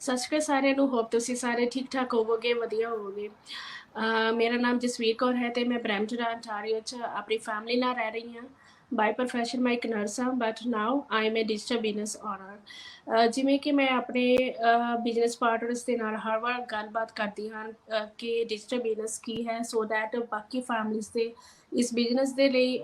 ਸਤਿ ਸ਼੍ਰੀ ਅਕਾਲ ਸਾਰਿਆਂ ਨੂੰ। ਹੋਪ ਤੁਸੀਂ ਸਾਰੇ ਠੀਕ ਠਾਕ ਹੋਵੋਗੇ, ਵਧੀਆ ਹੋਵੋਗੇ। ਮੇਰਾ ਨਾਮ ਜਸਵੀਰ ਕੌਰ ਹੈ ਤੇ ਮੈਂ ਬਰੈਂਪਟਨ ontario 'ਚ ਆਪਣੀ ਫੈਮਿਲੀ ਨਾਲ ਰਹਿ ਰਹੀ ਹਾਂ। ਬਾਈ ਪ੍ਰੋਫੈਸ਼ਨ ਮੈਂ ਇੱਕ ਨਰਸ ਹਾਂ, but now I M A digital business owner. ਜਿਵੇਂ ਕਿ ਮੈਂ ਆਪਣੇ ਬਿਜ਼ਨਸ ਪਾਰਟਨਰਸ ਦੇ ਨਾਲ ਹਰ ਵਾਰ ਗੱਲਬਾਤ ਕਰਦੀ ਹਾਂ ਕਿ ਡਿਜੀਟਲ ਬਿਜ਼ਨਸ ਕੀ ਹੈ, ਸੋ ਦੈਟ ਬਾਕੀ ਫੈਮਲੀਜ਼ ਦੇ ਇਸ ਬਿਜ਼ਨਸ ਦੇ ਲਈ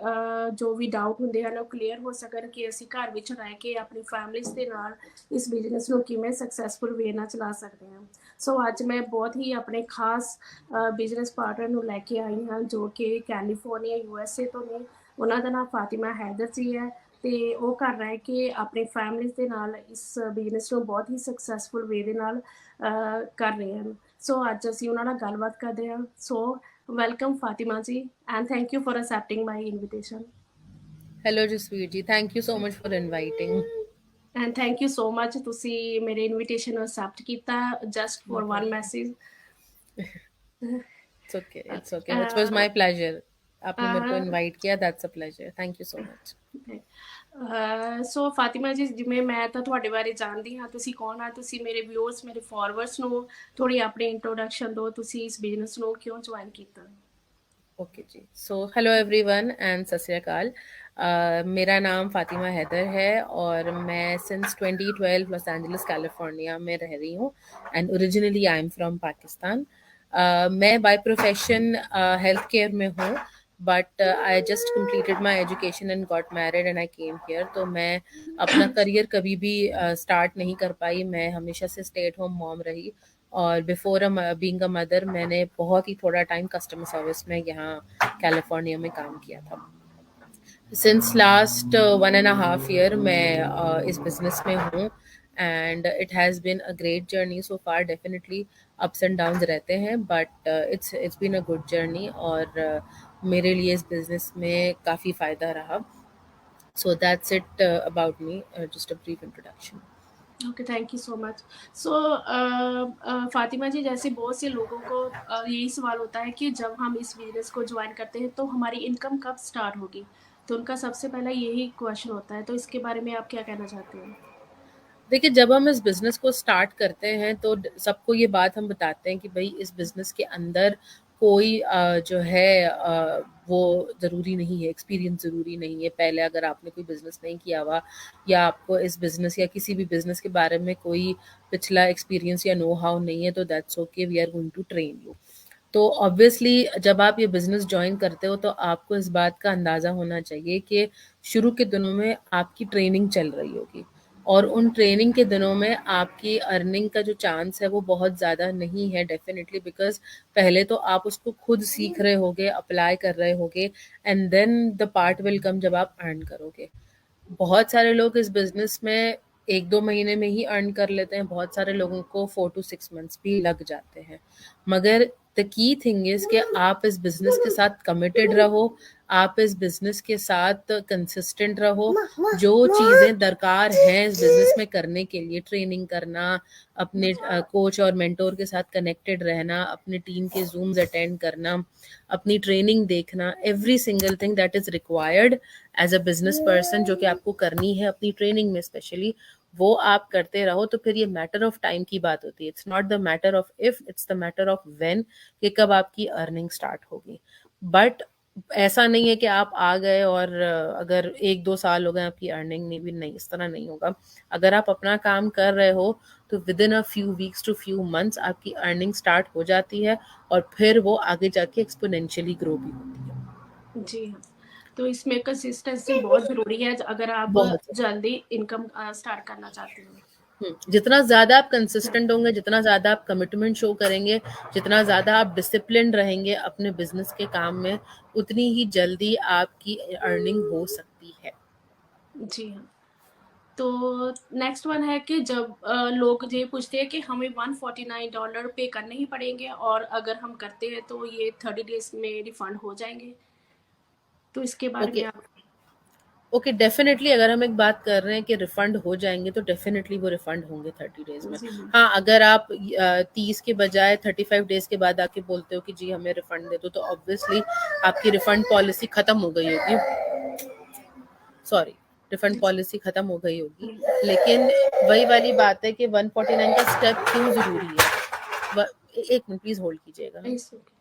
ਜੋ ਵੀ ਡਾਊਟ ਹੁੰਦੇ ਹਨ ਉਹ ਕਲੀਅਰ ਹੋ ਸਕਣ ਕਿ ਅਸੀਂ ਘਰ ਵਿੱਚ ਰਹਿ ਕੇ ਆਪਣੀ ਫੈਮਲੀਜ਼ ਦੇ ਨਾਲ ਇਸ ਬਿਜ਼ਨਸ ਨੂੰ ਕਿਵੇਂ ਸਕਸੈਸਫੁਲ ਵੇ ਨਾਲ ਚਲਾ ਸਕਦੇ ਹਾਂ। ਸੋ ਅੱਜ ਮੈਂ ਬਹੁਤ ਹੀ ਆਪਣੇ ਖਾਸ ਬਿਜ਼ਨਸ ਪਾਰਟਨਰ ਨੂੰ ਲੈ ਕੇ ਆਈ ਹਾਂ ਜੋ ਕਿ ਕੈਲੀਫੋਰਨੀਆ USA ਤੋਂ ਨੇ। ਉਹਨਾਂ ਦਾ ਨਾਮ ਫਾਤਿਮਾ ਹੈਦਰ ਜੀ ਹੈ ਤੇ ਉਹ ਘਰ ਰਹਿ ਕੇ ਆਪਣੀ ਫੈਮਲੀਜ਼ ਦੇ ਨਾਲ ਇਸ ਬਿਜ਼ਨਸ ਨੂੰ ਬਹੁਤ ਹੀ ਸਕਸੈਸਫੁਲ ਵੇ ਦੇ ਨਾਲ ਕਰ ਰਹੇ ਹਨ। ਸੋ ਅੱਜ ਅਸੀਂ ਉਹਨਾਂ ਨਾਲ ਗੱਲਬਾਤ ਕਰਦੇ ਹਾਂ। ਸੋ ਵੈਲਕਮ ਫਾਤਿਮਾ ਜੀ and thank you for accepting my invitation। Hello, Jasveer ji. Thank you so much for inviting. And thank you so much, ਤੁਸੀਂ ਮੇਰੇ ਇਨਵੀਟੇਸ਼ਨ ਨੂੰ ਅਸੈਪਟ ਕੀਤਾ just No for one problem. Message. It's okay. It's okay. It was my pleasure. आपने मेरे को invite किया. That's a pleasure. Thank you so much. ਸੋ ਫਾਤਿਮਾ ਜੀ, ਜਿਵੇਂ ਮੈਂ ਤਾਂ ਤੁਹਾਡੇ ਬਾਰੇ ਜਾਣਦੀ ਹਾਂ, ਤੁਸੀਂ ਕੌਣ ਆ, ਤੁਸੀਂ ਮੇਰੇ ਵਿਊਅਰਸ, ਮੇਰੇ ਫਾਲੋਅਰਸ ਨੂੰ ਥੋੜੀ ਆਪਣੀ ਇੰਟਰੋਡਕਸ਼ਨ ਦਿਓ, ਤੁਸੀਂ ਇਸ ਬਿਜ਼ਨਸ ਨੂੰ ਕਿਉਂ ਜੁਆਇਨ ਕੀਤਾ। Okay ji. So hello everyone and Sat Sri अकाल। मेरा नाम फातिमा हैदर है और मैं सिंस 2012 लॉस एंजलिस कैलिफोर्निया में रह रही हूँ and originally I am from Pakistan. मैं बाय प्रोफेशन हेल्थ केयर में हूँ, but I just completed my education and got married and I came here. तो मैं अपना करियर कभी भी स्टार्ट नहीं कर पाई। मैं हमेशा से स्टे एट होम मॉम रही और बिफोर बीइंग अ मदर मैंने बहुत ही थोड़ा टाइम कस्टमर सर्विस में यहाँ कैलिफोर्निया में काम किया था। सिंस लास्ट 1.5 year मैं इस बिजनेस में हूँ and it has been a great journey so far. Definitely ups and downs रहते हैं, but it's been a good journey और मेरे लिए इस बिजनेस में काफ़ी फ़ायदा रहा। So that's it about me, just a brief introduction. Okay, thank you so much. So Fatima ji, जैसे बहुत से लोगों को यही सवाल होता है कि जब हम इस बिजनेस को ज्वाइन करते हैं तो हमारी इनकम कब स्टार्ट होगी, तो उनका सबसे पहला यही क्वेश्चन होता है। तो इसके बारे में आप क्या कहना चाहते हैं। देखिए, जब हम इस बिज़नेस को स्टार्ट करते हैं तो सबको ये बात हम बताते हैं कि भाई इस बिज़नेस के अंदर कोई जो है वो ज़रूरी नहीं है, एक्सपीरियंस ज़रूरी नहीं है। पहले अगर आपने कोई बिज़नेस नहीं किया हुआ या आपको इस बिज़नेस या किसी भी बिज़नेस के बारे में कोई पिछला एक्सपीरियंस या नो हाउ नहीं है, तो that's okay, we are going to train you. तो ऑब्वियसली जब आप ये बिज़नेस जॉइन करते हो तो आपको इस बात का अंदाज़ा होना चाहिए कि शुरू के दिनों में आपकी ट्रेनिंग चल रही होगी और उन ट्रेनिंग के दिनों में आपकी अर्निंग का जो चांस है वो बहुत ज़्यादा नहीं है डेफिनेटली, बिकॉज़ पहले तो आप उसको खुद सीख रहे होगे, अप्लाई कर रहे होगे and then the part will come जब आप अर्न करोगे। बहुत सारे लोग इस बिज़नेस में 1-2 महीने में ही अर्न कर लेते हैं, बहुत सारे लोगों को 4 टू 6 मंथ्स भी लग जाते हैं। मगर द की थिंग इज़ कि आप इस बिज़नेस के साथ कमिटेड रहो, आप इस बिज़नेस के साथ कंसिस्टेंट रहो। जो चीज़ें दरकार हैं इस बिज़नेस में करने के लिए, ट्रेनिंग करना, अपने कोच और मेंटर के साथ कनेक्टेड रहना, अपने टीम के ज़ूम्स अटेंड करना, अपनी ट्रेनिंग देखना, every single thing that is required as a business person जो कि आपको करनी है अपनी ट्रेनिंग में स्पेशली, वो आप करते रहो तो फिर ये मैटर ऑफ टाइम की बात होती है। It's not the matter of if, it's the matter of when कि कब आपकी अर्निंग स्टार्ट होगी। बट ऐसा नहीं है कि आप आ गए और अगर 1-2 साल हो गए आपकी अर्निंग नहीं भी, नहीं, इस तरह नहीं होगा। अगर आप अपना काम कर रहे हो तो within a few weeks to few months आपकी अर्निंग स्टार्ट हो जाती है और फिर वो आगे जाके एक्सपोनेंशियली ग्रो भी होती है। जी हाँ, तो इसमें कंसिस्टेंसी बहुत ज़रूरी है अगर आप बहुत जल्दी इनकम स्टार्ट करना चाहते हो। जितना ज़्यादा आप कंसिस्टेंट होंगे, जितना ज़्यादा आप कमिटमेंट शो करेंगे, जितना ज़्यादा आप डिसिप्लिन्ड रहेंगे अपने बिज़नेस के काम में, उतनी ही जल्दी आपकी अर्निंग हो सकती है। जी हाँ। तो नेक्स्ट वन है कि जब लोग ये पूछते हैं कि हमें $149 पे करने ही पड़ेंगे और अगर हम करते हैं तो ये 30 डेज में रिफंड हो जाएंगे, तो इसके बारे में ओके, आप। ओके, डेफ़िनेटली अगर हम एक बात कर रहे हैं कि रिफ़ंड हो जाएँगे, तो डेफ़िनेटली वो रिफ़ंड होंगे 30 डेज़ में। जी हाँ। हाँ, अगर आप 30 के बजाय 35 डेज़ के बाद आके बोलते हो कि जी हमें रिफ़ंड दे दो, तो ऑब्वियसली आपकी रिफ़ंड पॉलिसी ख़त्म हो गई होगी। सॉरी। रिफंड पॉलिसी खत्म हो गई होगी, लेकिन वही वाली बात है कि 149 का स्टेप क्यों जरूरी है। एक मिनट प्लीज होल्ड कीजिएगा। It's okay.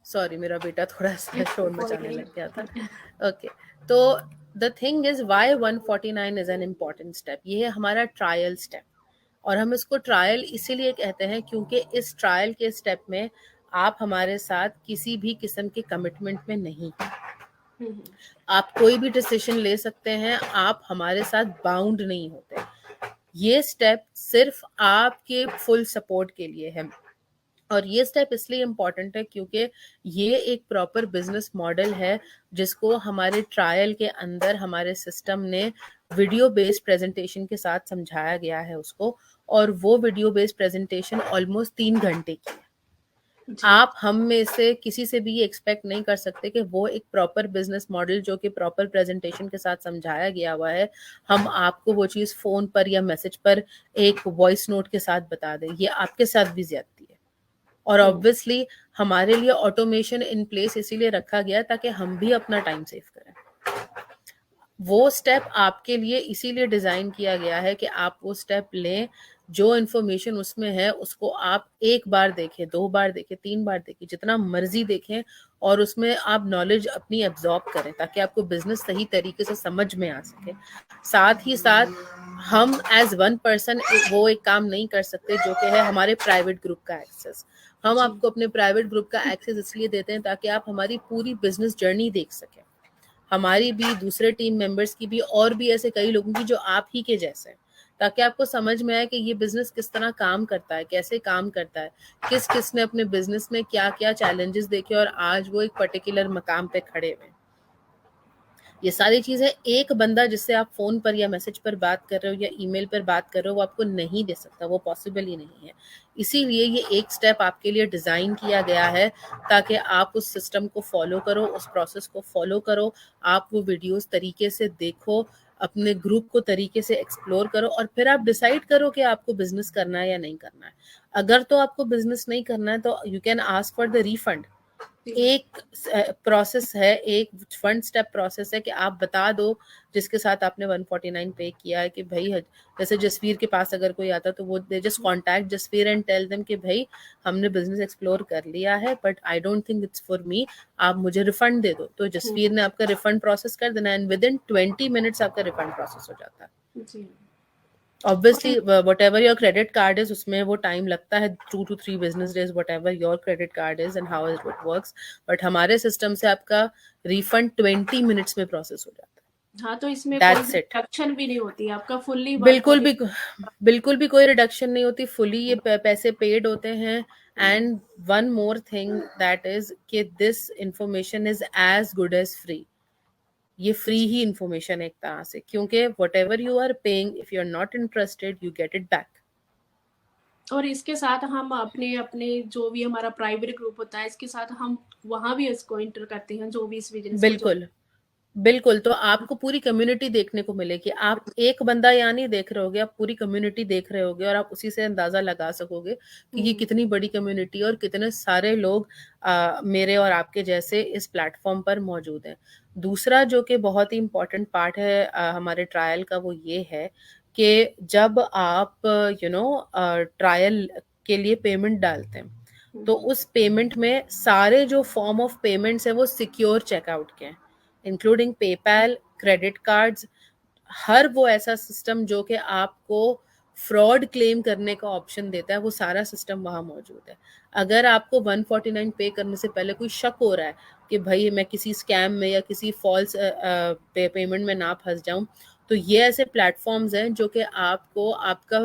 सॉरी, मेरा बेटा थोड़ा सा शोर कोई मचाने नहीं। लग गया था। ओके, तो the thing is why 149 is an important step. ये है हमारा ट्रायल स्टेप, और हम इसको ट्रायल इसीलिए कहते हैं क्योंकि इस ट्रायल के स्टेप में आप हमारे साथ किसी भी किस्म के कमिटमेंट में नहीं हैं। आप कोई भी डिसीजन ले सकते हैं, आप हमारे साथ बाउंड नहीं होते। ये स्टेप सिर्फ आपके फुल सपोर्ट के लिए है, और ये स्टेप इसलिए इम्पॉर्टेंट है क्योंकि ये एक प्रॉपर बिजनेस मॉडल है जिसको हमारे ट्रायल के अंदर हमारे सिस्टम ने वीडियो बेस्ड प्रेजेंटेशन के साथ समझाया गया है उसको, और वो वीडियो बेस्ड प्रेजेंटेशन ऑलमोस्ट 3 घंटे की है। आप हम में से किसी से भी ये एक्सपेक्ट नहीं कर सकते कि वो एक प्रॉपर बिजनेस मॉडल जो कि प्रॉपर प्रेजेंटेशन के साथ समझाया गया हुआ है, हम आपको वो चीज़ फोन पर या मैसेज पर एक वॉइस नोट के साथ बता दें। ये आपके साथ भी ज्यादती है, और ऑब्वियसली हमारे लिए ऑटोमेशन इन प्लेस इसीलिए रखा गया ताकि हम भी अपना टाइम सेव करें। वो स्टेप आपके लिए इसीलिए डिजाइन किया गया है कि आप वो स्टेप लें, जो इन्फॉर्मेशन उसमें है उसको आप 1 बार देखें, 2 बार देखें, 3 बार देखें, जितना मर्जी देखें, और उसमें आप नॉलेज अपनी एब्जॉर्ब करें ताकि आपको बिजनेस सही तरीके से समझ में आ सके। साथ ही साथ हम एज वन पर्सन वो एक काम नहीं कर सकते जो कि है हमारे प्राइवेट ग्रुप का एक्सेस। हम आपको अपने प्राइवेट ग्रुप का एक्सेस इसलिए देते हैं ताकि आप हमारी पूरी बिजनेस जर्नी देख सकें, हमारी भी, दूसरे टीम मेंबर्स की भी, और भी ऐसे कई लोगों की जो आप ही के जैसे हैं, ताकि आपको समझ में आए कि ये बिजनेस किस तरह काम करता है, कैसे काम करता है, किस किस ने अपने बिजनेस में क्या क्या चैलेंजेस देखे और आज वो एक पर्टिकुलर मकाम पे खड़े हुए। ये सारी चीजें एक बंदा जिससे आप फोन पर या मैसेज पर बात कर रहे हो या ईमेल पर बात कर रहे हो वो आपको नहीं दे सकता, वो पॉसिबल ही नहीं है। इसीलिए ये एक स्टेप आपके लिए डिजाइन किया गया है ताकि आप उस सिस्टम को फॉलो करो, उस प्रोसेस को फॉलो करो, आप वो वीडियोस तरीके से देखो, अपने ग्रुप को तरीके से एक्सप्लोर करो, और फिर आप डिसाइड करो कि आपको बिजनेस करना है या नहीं करना है। अगर तो आपको बिजनेस नहीं करना है तो you can ask for the refund. एक प्रोसेस है, एक फंड स्टेप प्रोसेस है कि आप बता दो जिसके साथ आपने 149 पे किया है कि भाई, जैसे जसवीर के पास अगर कोई आता तो वो they just contact Jasvir and tell them कि भाई हमने बिजनेस एक्सप्लोर कर लिया है but I don't think it's for me, आप मुझे रिफंड दे दो। तो जसवीर ने आपका रिफंड प्रोसेस कर देना एंड विद इन 20 मिनट्स आपका रिफंड प्रोसेस हो जाता है। Obviously, whatever your credit card is, उसमें वो टाइम लगता है 2 to 3 business days, whatever your credit card is and how it works. But हमारे सिस्टम से आपका रिफंड 20 मिनट्स में प्रोसेस हो जाता है। हाँ, तो इसमें कोई That's it. रिडक्शन भी नहीं होती, आपका फुल्ली बिल्कुल भी कोई रिडक्शन नहीं होती, फुली ये पैसे पेड होते हैं। And one more thing that is कि this information is as good as free. ये फ्री ही इंफॉर्मेशन एक तरह से, क्योंकि whatever you are paying, if you are not interested you get it back. और इसके साथ हम अपने अपने जो भी हमारा प्राइवेट ग्रुप होता है इसके साथ हम वहां भी इसको इंटर करते हैं, जो भी इस बिजनेस बिल्कुल बिल्कुल, तो आपको पूरी कम्युनिटी देखने को मिलेगी। आप एक बंदा यहाँ नहीं देख रहे होगे, आप पूरी कम्युनिटी देख रहे होगे, और आप उसी से अंदाजा लगा सकोगे कि ये कितनी बड़ी कम्युनिटी है और कितने सारे लोग मेरे और आपके जैसे इस प्लेटफॉर्म पर मौजूद हैं। दूसरा जो कि बहुत ही इम्पोर्टेंट पार्ट है हमारे ट्रायल का, वो ये है कि जब आप ट्रायल के लिए पेमेंट डालते हैं तो उस पेमेंट में सारे जो फॉर्म ऑफ पेमेंट्स है वो सिक्योर चेकआउट के हैं, इंक्लूडिंग पेपैल, क्रेडिट कार्ड्स, हर वो ऐसा सिस्टम जो कि आपको फ्रॉड क्लेम करने का ऑप्शन देता है, वो सारा सिस्टम वहाँ मौजूद है। अगर आपको 149 पे करने से पहले कोई शक हो रहा है कि भाई मैं किसी स्कैम में या किसी फॉल्स पेमेंट में ना फंस जाऊं, तो ये ऐसे प्लेटफॉर्म्स हैं जो कि आपको आपका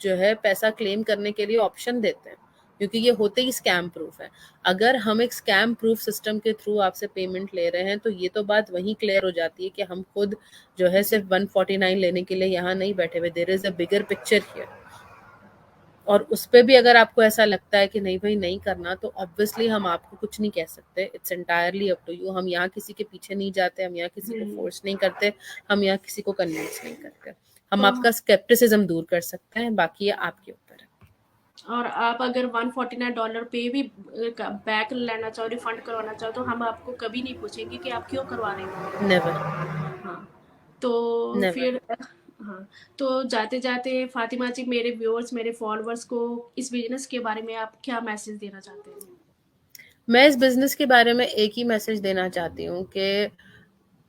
जो है पैसा क्लेम करने के लिए ऑप्शन देते हैं, क्योंकि ये होते ही स्कैम प्रूफ है। अगर हम एक स्कैम प्रूफ सिस्टम के थ्रू आपसे पेमेंट ले रहे हैं तो ये तो बात वहीं क्लियर हो जाती है कि हम खुद जो है सिर्फ 149 लेने के लिए यहाँ नहीं बैठे हुए, there is a bigger picture here. और उस पर भी अगर आपको ऐसा लगता है कि नहीं भाई नहीं करना, तो ऑब्वियसली हम आपको कुछ नहीं कह सकते, it's entirely up to you. हम यहाँ किसी के पीछे नहीं जाते, हम यहाँ किसी को फोर्स नहीं करते, हम यहाँ किसी को कन्विंस नहीं करते। हम तो आपका स्केप्टिसिज्म दूर कर सकते हैं, बाकी ये आपके ऊपर है। और आप अगर $149 पे भी बैक लेना चाहो, रिफंड करवाना चाहो, तो हम आपको कभी नहीं पूछेंगे कि आप क्यों करवा रहे हो। नेवर, हाँ, तो नेवर। फिर हाँ, तो जाते-जाते फातिमा जी, मेरे व्यूअर्स, मेरे फॉलोअर्स को इस बिज़नेस के बारे में आप क्या मैसेज देना चाहते हैं? मैं इस बिज़नेस के बारे में एक ही मैसेज देना चाहती हूँ कि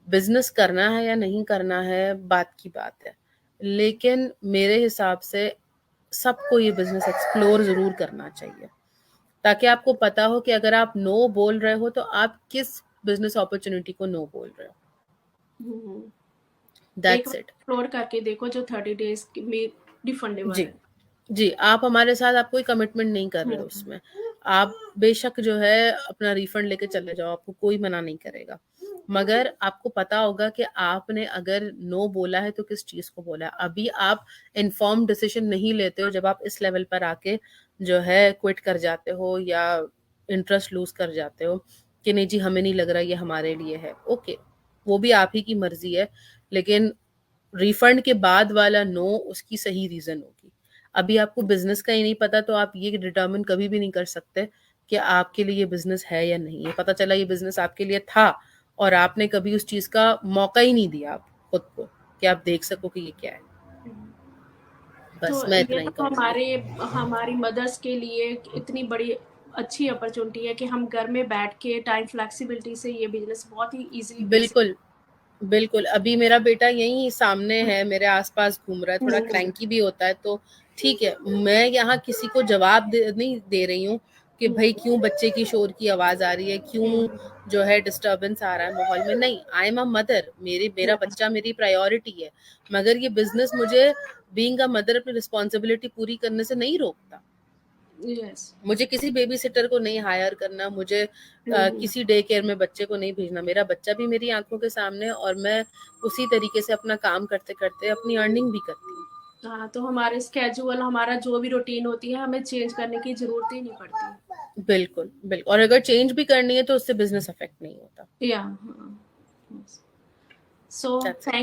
बिज़नेस करना है या नहीं करना है, बात की बात है। लेकिन मेरे हिसाब से सबको ये बिज़नेस एक्सप्लोर ज़रूर करना चाहिए, ताकि आपको पता हो कि अगर आप नो बोल रहे हो, तो आप किस बिज़नेस अपॉर्च्युनिटी को नो बोल रहे हो। हुँ, एक दैट्स बार इट। एक्सप्लोर करके देखो जो 30 डेज़ में रिफंडेबल जी। है। जी, आप हमारे साथ आप कोई कमिटमेंट नहीं कर रहे हुँ, हो उसमें। आप बेशक जो है अपना रिफंड लेके चले जाओ, आपको कोई मना नहीं करेगा। मगर आपको पता होगा कि आपने अगर नो बोला है तो किस चीज़ को बोला है। अभी आप इन्फॉर्म्ड डिसीज़न नहीं लेते हो जब आप इस लेवल पर आके जो है क्विट कर जाते हो या इंटरेस्ट लूज़ कर जाते हो कि नहीं जी, हमें नहीं लग रहा ये हमारे लिए है। ओके, वो भी आप ही की मर्ज़ी है, लेकिन रिफंड के बाद वाला नो उसकी सही रीज़न होगी। अभी आपको बिज़नेस का ही नहीं पता, तो आप ये डिटरमिन कभी भी नहीं कर सकते कि आपके लिए ये बिज़नेस है या नहीं है। पता चला ये बिज़नेस आपके लिए था और आपने कभी उस चीज़ का मौका ही नहीं दिया आप खुद को कि आप देख सको कि ये क्या है। हुँ। बस तो मैं ये इतना ही तो कहूँगी। हमारी मदर्स के लिए इतनी बड़ी अच्छी अपॉर्चुनिटी है कि हम घर में बैठ के टाइम फ्लेक्सिबिलिटी से ये बिज़नेस बहुत ही ईज़िली बेसिक। बिल्कुल, बिल्कुल। अभी मेरा बेटा यहीं सामने हुँ, है, मेरे आस-पास घूम रहा है, थोड़ा हुँ, क्रैंकी भी होता है, तो ठीक है। मैं यहाँ किसी को जवाब नहीं दे रही हूँ कि हुँ, भई क्यों बच्चे की शोर की आवाज़ आ रही है, क्यों हुँ, जो है डिस्टर्बेंस आ रहा है माहौल में। नहीं, आई एम अ मदर, मेरा या, बच्चा मेरी प्रायोरिटी है। मगर ये बिज़नेस मुझे बीइंग अ मदर अपनी रिस्पॉन्सिबिलिटी पूरी करने से नहीं रोकता। यस। मुझे किसी बेबी सिटर को नहीं हायर करना, मुझे हुँ, हुँ। किसी डे केयर में बच्चे को नहीं भेजना। मेरा बच्चा भी मेरी आंखों के सामने है और मैं उसी तरीके से अपना काम करते करते अपनी अर्निंग भी करती हूँ। हाँ, तो हमारे स्केड्यूल, हमारा जो भी रूटीन होती है, हमें चेंज करने की ज़रूरत ही नहीं पड़ती। बिल्कुल, बिल्कुल। और अगर चेंज भी करनी है तो उससे बिजनेस अफेक्ट नहीं होता। या हाँ, yes. So that's it.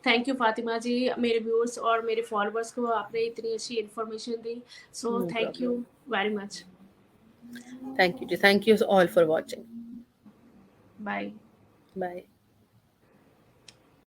Thank you Fatima ji, मेरे व्यूअर्स और मेरे फॉलोअर्स को आपने इतनी अच्छी इन्फॉर्मेशन दी। So no thank you problem. Very much. Thank you ji, thank you all for watching. Bye. Bye.